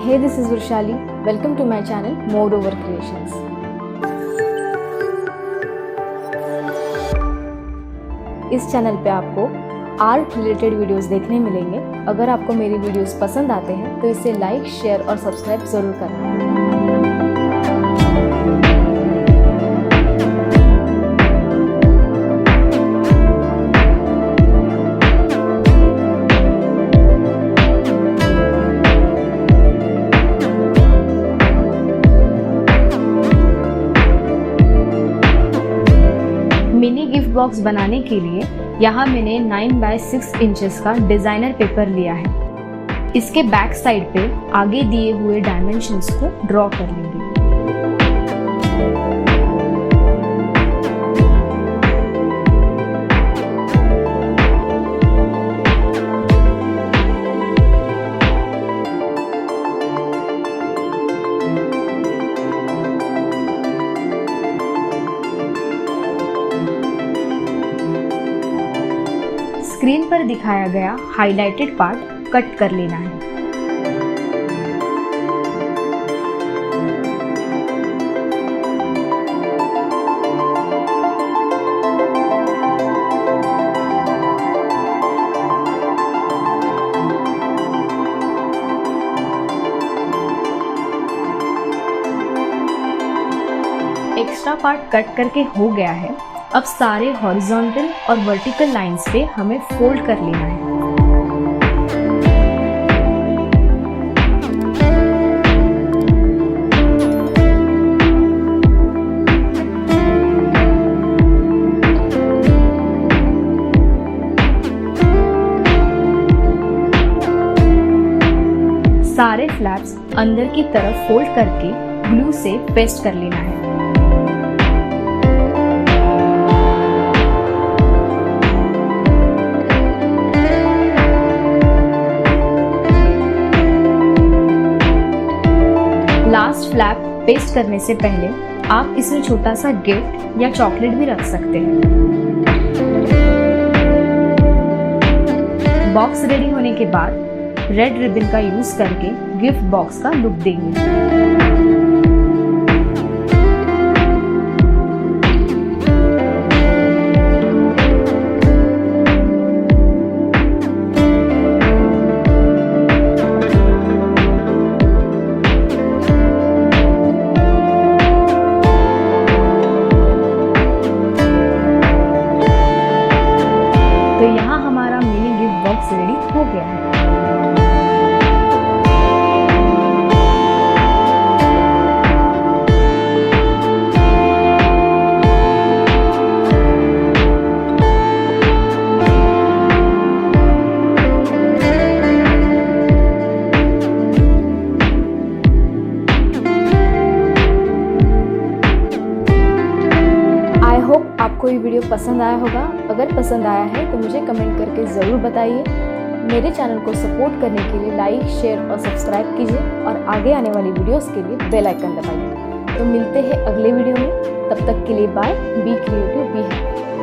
Hey, this is Vrishali. Welcome to my channel Moreover Creations. इस channel पे आपको art related videos देखने मिलेंगे। अगर आपको मेरी वीडियोस पसंद आते हैं तो इसे लाइक, शेयर और सब्सक्राइब ज़रूर करना। मिनी गिफ्ट बॉक्स बनाने के लिए यहाँ मैंने 9x6 इंचेस का डिज़ाइनर पेपर लिया है। इसके बैक साइड पे आगे दिए हुए डायमेंशंस को ड्रॉ कर लेंगे। स्क्रीन पर दिखाया गया हाइलाइटेड पार्ट कट कर लेना है। एक्स्ट्रा पार्ट कट करके हो गया है। अब सारे हॉरिजॉन्टल और वर्टिकल लाइंस पे हमें फोल्ड कर लेना है। सारे फ्लैप्स अंदर की तरफ फोल्ड करके ग्लू से पेस्ट कर लेना है। लास्ट फ्लैप पेस्ट करने से पहले आप इसमें छोटा सा गिफ्ट या चॉकलेट भी रख सकते हैं। बॉक्स रेडी होने के बाद रेड रिबन का यूज करके गिफ्ट बॉक्स का लुक देंगे। तो यहाँ हमारा मिनी गिफ्ट बॉक्स रेडी हो गया है। आपको ये वीडियो पसंद आया होगा। अगर पसंद आया है तो मुझे कमेंट करके ज़रूर बताइए। मेरे चैनल को सपोर्ट करने के लिए लाइक, शेयर और सब्सक्राइब कीजिए और आगे आने वाली वीडियोस के लिए बेल आइकन दबाइए। तो मिलते हैं अगले वीडियो में। तब तक के लिए bye. Be creative, be happy.